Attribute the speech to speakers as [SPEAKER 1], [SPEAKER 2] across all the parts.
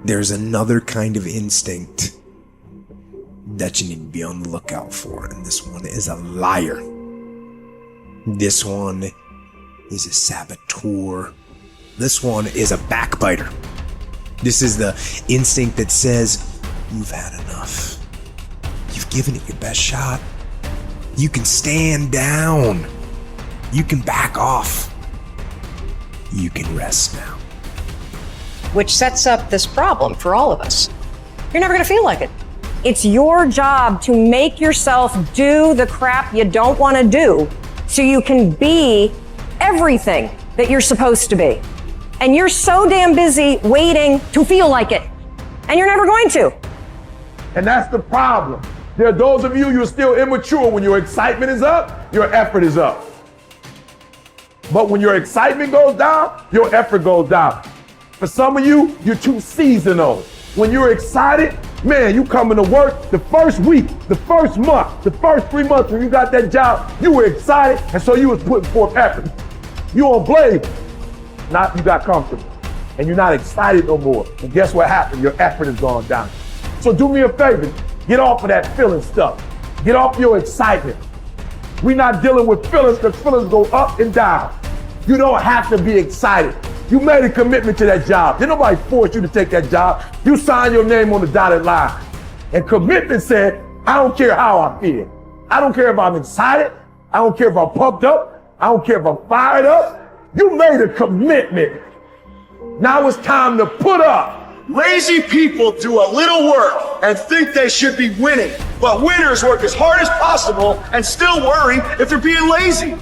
[SPEAKER 1] there's another kind of instinct that you need to be on the lookout for, and this one is a liar. This one is a saboteur. This one is a backbiter. This is the instinct that says, you've had enough. You've given it your best shot. You can stand down. You can back off. You can rest now.
[SPEAKER 2] Which sets up this problem for all of us. You're never gonna feel like it. It's your job to make yourself do the crap you don't want to do so you can be everything that you're supposed to be. And you're so damn busy waiting to feel like it. And you're never going to.
[SPEAKER 3] And that's the problem. There are those of you, you're still immature. When your excitement is up, your effort is up. But when your excitement goes down, your effort goes down. For some of you, you're too seasonal. When you're excited, man, you coming to work the first week, the first month, the first 3 months when you got that job, you were excited, and so you was putting forth effort. You on blame. Now you got comfortable, and you're not excited no more. And guess what happened? Your effort has gone down. So do me a favor, get off of that feeling stuff. Get off your excitement. We're not dealing with feelings, because feelings go up and down. You don't have to be excited. You made a commitment to that job. Did nobody force you to take that job? You signed your name on the dotted line. And commitment said, I don't care how I feel. I don't care if I'm excited. I don't care if I'm pumped up. I don't care if I'm fired up. You made a commitment. Now it's time to put up.
[SPEAKER 4] Lazy people do a little work and think they should be winning, but winners work as hard as possible and still worry if they're being lazy.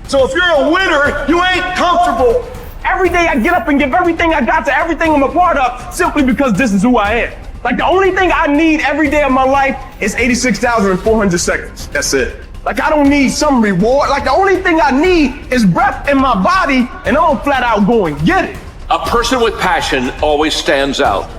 [SPEAKER 4] So if you're a winner, you ain't comfortable.
[SPEAKER 5] Every day I get up and give everything I got to everything I'm a part of simply because this is who I am. Like the only thing I need every day of my life is 86,400 seconds. That's it. Like I don't need some reward. Like the only thing I need is breath in my body, and I'm flat out going get it.
[SPEAKER 6] A person with passion always stands out.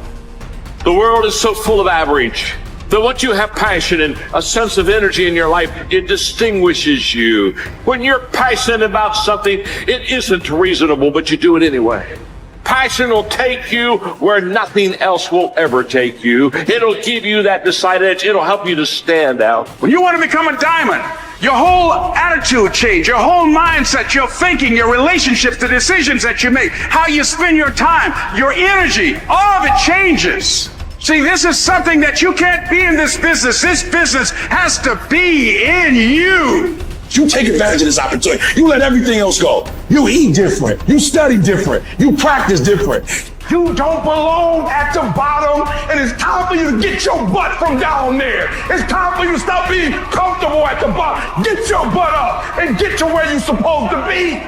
[SPEAKER 6] The world is so full of average that once you have passion and a sense of energy in your life, it distinguishes you. When you're passionate about something, it isn't reasonable, but you do it anyway. Passion will take you where nothing else will ever take you. It'll give you that decided edge. It'll help you to stand out.
[SPEAKER 5] When you want to become a diamond, your whole attitude change, your whole mindset, your thinking, your relationships, the decisions that you make, how you spend your time, your energy, all of it changes. See, this is something that you can't be in this business. This business has to be in you.
[SPEAKER 4] You take advantage of this opportunity. You let everything else go. You eat different. You study different. You practice different.
[SPEAKER 5] You don't belong at the bottom, and it's time for you to get your butt from down there. It's time for you to stop being comfortable at the bottom. Get your butt up and get to where you're supposed to be.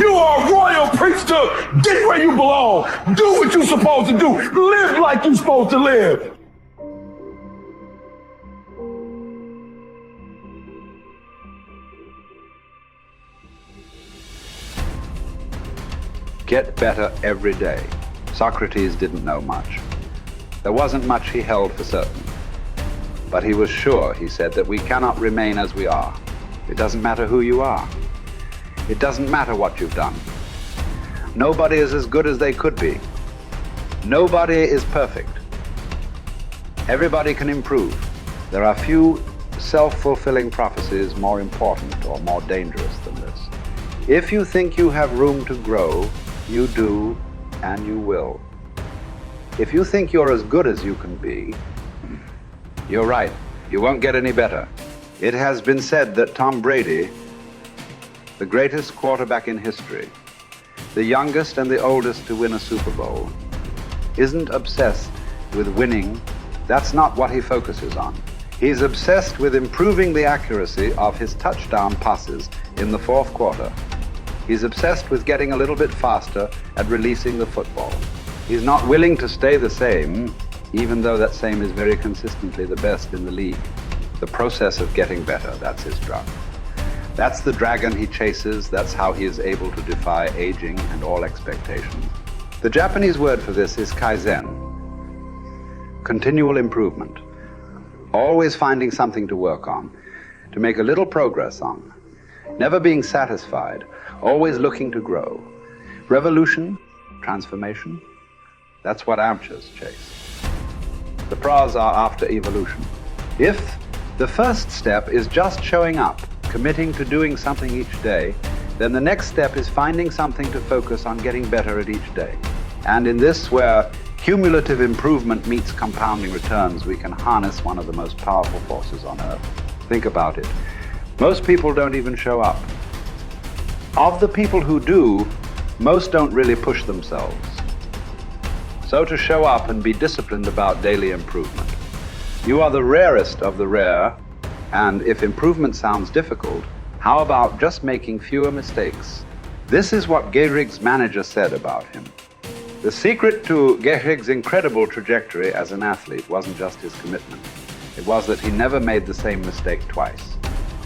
[SPEAKER 5] You are a royal priesthood. Get where you belong. Do what you're supposed to do. Live like you're supposed to live.
[SPEAKER 7] Get better every day. Socrates didn't know much. There wasn't much he held for certain. But he was sure, he said, that we cannot remain as we are. It doesn't matter who you are. It doesn't matter what you've done. Nobody is as good as they could be. Nobody is perfect. Everybody can improve. There are few self-fulfilling prophecies more important or more dangerous than this. If you think you have room to grow, you do, and you will. If you think you're as good as you can be, you're right. You won't get any better. It has been said that Tom Brady, the greatest quarterback in history, the youngest and the oldest to win a Super Bowl, isn't obsessed with winning. That's not what he focuses on. He's obsessed with improving the accuracy of his touchdown passes in the fourth quarter. He's obsessed with getting a little bit faster at releasing the football. He's not willing to stay the same, even though that same is very consistently the best in the league. The process of getting better, that's his drug. That's the dragon he chases. That's how he is able to defy aging and all expectations. The Japanese word for this is kaizen, continual improvement. Always finding something to work on, to make a little progress on. Never being satisfied, always looking to grow. Revolution, transformation, That's what amateurs chase. The pros are after evolution. If the first step is just showing up, committing to doing something each day, then the next step is finding something to focus on getting better at each day. And in this, where cumulative improvement meets compounding returns, we can harness one of the most powerful forces on earth. Think about it. Most people don't even show up. Of the people who do, most don't really push themselves. So to show up and be disciplined about daily improvement. You are the rarest of the rare, and if improvement sounds difficult, how about just making fewer mistakes? This is what Gehrig's manager said about him. The secret to Gehrig's incredible trajectory as an athlete wasn't just his commitment. It was that he never made the same mistake twice.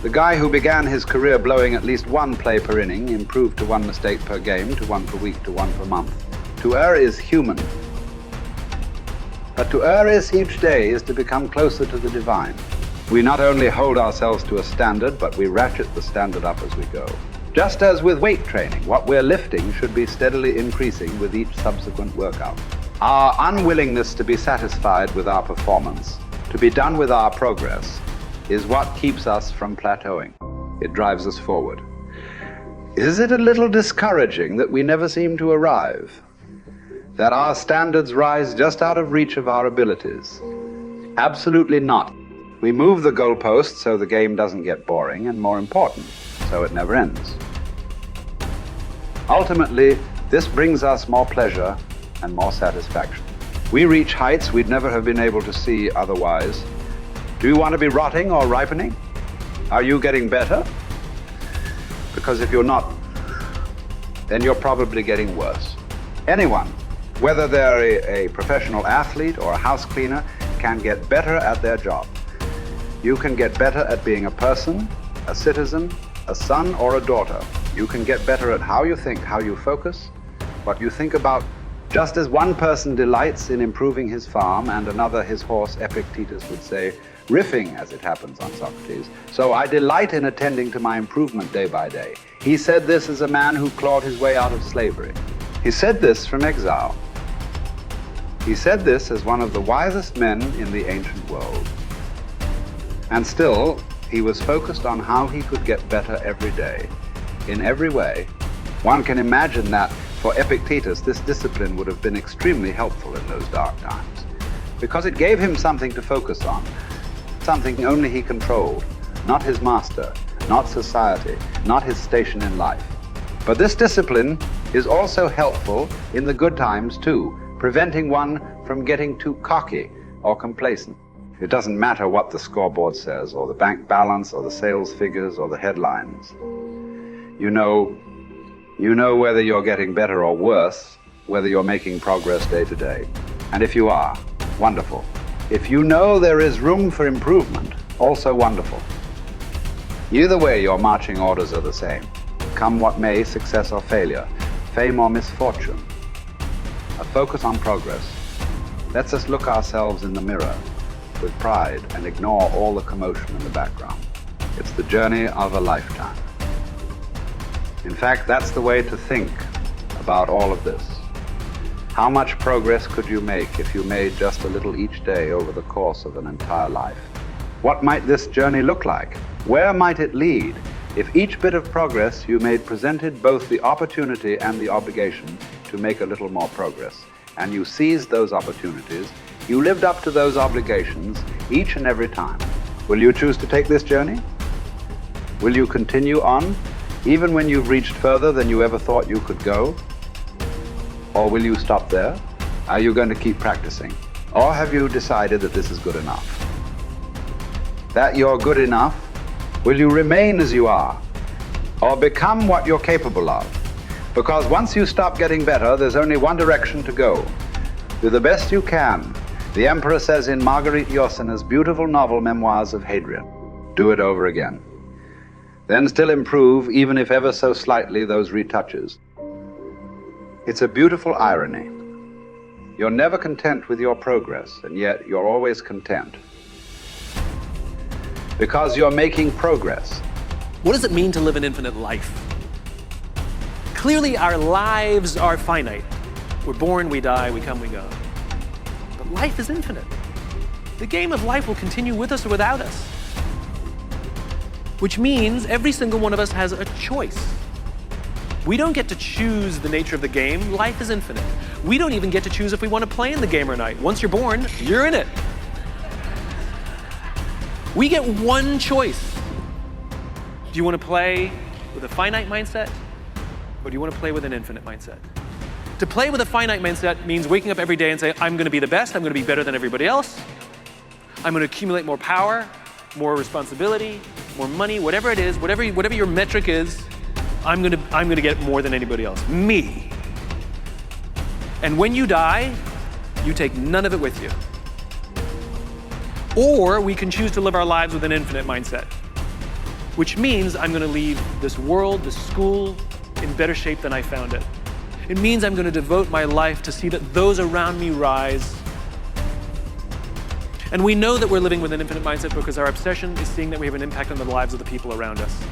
[SPEAKER 7] The guy who began his career blowing at least one play per inning improved to one mistake per game, to one per week, to one per month. To err is human. But to err each day is to become closer to the divine. We not only hold ourselves to a standard, but we ratchet the standard up as we go. Just as with weight training, what we're lifting should be steadily increasing with each subsequent workout. Our unwillingness to be satisfied with our performance, to be done with our progress, is what keeps us from plateauing. It drives us forward. Is it a little discouraging that we never seem to arrive? That our standards rise just out of reach of our abilities? Absolutely not. We move the goalpost so the game doesn't get boring, and more important, so it never ends. Ultimately, this brings us more pleasure and more satisfaction. We reach heights we'd never have been able to see otherwise. Do you want to be rotting or ripening? Are you getting better? Because if you're not, then you're probably getting worse. Anyone, whether they're a professional athlete or a house cleaner, can get better at their job. You can get better at being a person, a citizen, a son or a daughter. You can get better at how you think, how you focus, what you think about. Just as one person delights in improving his farm and another his horse, Epictetus would say, riffing as it happens on Socrates, so I delight in attending to my improvement day by day. He said this as a man who clawed his way out of slavery. He said this from exile. He said this as one of the wisest men in the ancient world. And still, he was focused on how he could get better every day, in every way. One can imagine that for Epictetus, this discipline would have been extremely helpful in those dark times, because it gave him something to focus on, something only he controlled, not his master, not society, not his station in life. But this discipline is also helpful in the good times too, preventing one from getting too cocky or complacent. It doesn't matter what the scoreboard says, or the bank balance, or the sales figures, or the headlines. You know whether you're getting better or worse, whether you're making progress day to day. And if you are, wonderful. If you know there is room for improvement, also wonderful. Either way, your marching orders are the same. Come what may, success or failure, fame or misfortune. A focus on progress lets us look ourselves in the mirror with pride and ignore all the commotion in the background. It's the journey of a lifetime. In fact, that's the way to think about all of this. How much progress could you make if you made just a little each day over the course of an entire life? What might this journey look like? Where might it lead if each bit of progress you made presented both the opportunity and the obligation to make a little more progress, and you seized those opportunities, you lived up to those obligations each and every time? Will you choose to take this journey? Will you continue on, even when you've reached further than you ever thought you could go? Or will you stop there? Are you going to keep practicing? Or have you decided that this is good enough? That you're good enough? Will you remain as you are? Or become what you're capable of? Because once you stop getting better, there's only one direction to go. Do the best you can. The Emperor says in Marguerite Yourcenar's beautiful novel Memoirs of Hadrian, do it over again. Then still improve, even if ever so slightly, those retouches. It's a beautiful irony. You're never content with your progress, and yet you're always content. Because you're making progress.
[SPEAKER 8] What does it mean to live an infinite life? Clearly, our lives are finite. We're born, we die, we come, we go. But life is infinite. The game of life will continue with us or without us. Which means every single one of us has a choice. We don't get to choose the nature of the game. Life is infinite. We don't even get to choose if we want to play in the game or not. Once you're born, you're in it. We get one choice. Do you want to play with a finite mindset, or do you want to play with an infinite mindset? To play with a finite mindset means waking up every day and say, I'm going to be the best, I'm going to be better than everybody else, I'm going to accumulate more power, more responsibility, more money, whatever it is, whatever your metric is, I'm going to get more than anybody else. Me. And when you die, you take none of it with you. Or we can choose to live our lives with an infinite mindset, which means I'm going to leave this world, this school, in better shape than I found it. It means I'm going to devote my life to see that those around me rise. And we know that we're living with an infinite mindset because our obsession is seeing that we have an impact on the lives of the people around us.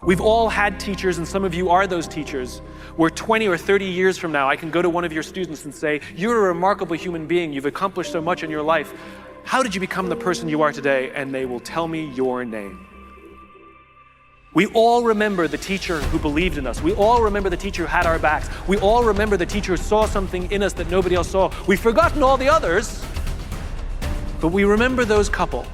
[SPEAKER 8] We've all had teachers, and some of you are those teachers, where 20 or 30 years from now, I can go to one of your students and say, you're a remarkable human being, you've accomplished so much in your life. How did you become the person you are today? And they will tell me your name. We all remember the teacher who believed in us. We all remember the teacher who had our backs. We all remember the teacher who saw something in us that nobody else saw. We've forgotten all the others, but we remember those couple.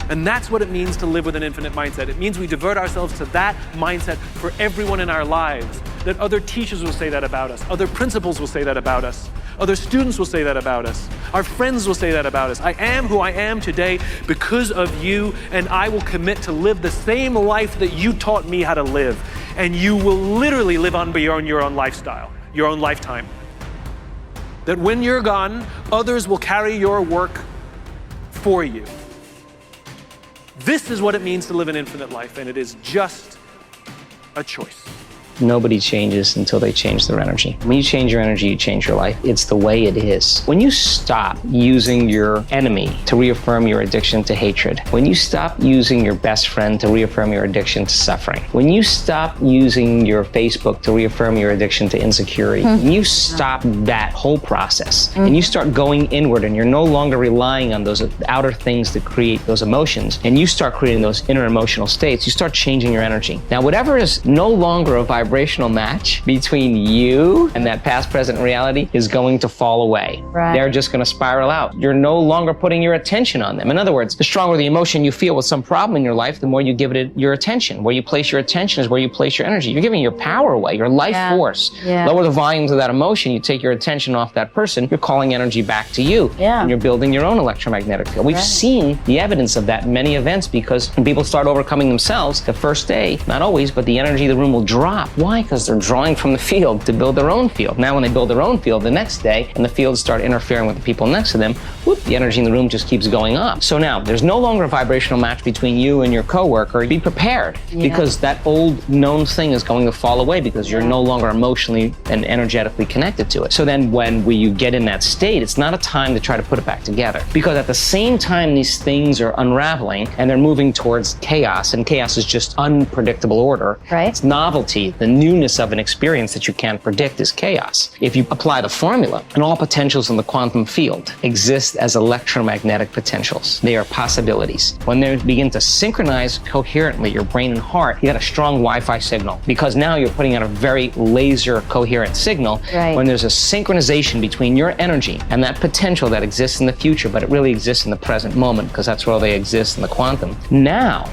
[SPEAKER 8] And that's what it means to live with an infinite mindset. It means we divert ourselves to that mindset for everyone in our lives. That other teachers will say that about us. Other principals will say that about us. Other students will say that about us. Our friends will say that about us. I am who I am today because of you, and I will commit to live the same life that you taught me how to live. And you will literally live on beyond your own lifestyle, your own lifetime. That when you're gone, others will carry your work for you. This is what it means to live an infinite life, and it is just a choice.
[SPEAKER 9] Nobody changes until they change their energy. When you change your energy, you change your life. It's the way it is. When you stop using your enemy to reaffirm your addiction to hatred, when you stop using your best friend to reaffirm your addiction to suffering, when you stop using your Facebook to reaffirm your addiction to insecurity, when you stop that whole process and you start going inward and you're no longer relying on those outer things to create those emotions, and you start creating those inner emotional states, you start changing your energy. Now, whatever is no longer a vibrational match between you and that past, present reality is going to fall away.
[SPEAKER 10] Right.
[SPEAKER 9] They're just going to spiral out. You're no longer putting your attention on them. In other words, the stronger the emotion you feel with some problem in your life, the more you give it your attention. Where you place your attention is where you place your energy. You're giving your power away, your life force. Lower the volumes of that emotion, you take your attention off that person, you're calling energy back to you. And you're building your own electromagnetic field. We've seen the evidence of that in many events, because when people start overcoming themselves, the first day, not always, but the energy of the room will drop. Why? Because they're drawing from the field to build their own field. Now when they build their own field the next day and the fields start interfering with the people next to them, whoop, the energy in the room just keeps going up. So now there's no longer a vibrational match between you and your coworker. Be prepared, because that old known thing is going to fall away because you're no longer emotionally and energetically connected to it. So then when you get in that state, it's not a time to try to put it back together, because at the same time these things are unraveling and they're moving towards chaos, and chaos is just unpredictable order. It's novelty, the newness of an experience that you can't predict is chaos. If you apply the formula, and all potentials in the quantum field exist as electromagnetic potentials. They are possibilities. When they begin to synchronize coherently, your brain and heart, you got a strong Wi-Fi signal, because now you're putting out a very laser coherent signal. When there's a synchronization between your energy and that potential that exists in the future, but it really exists in the present moment, because that's where they exist in the quantum. Now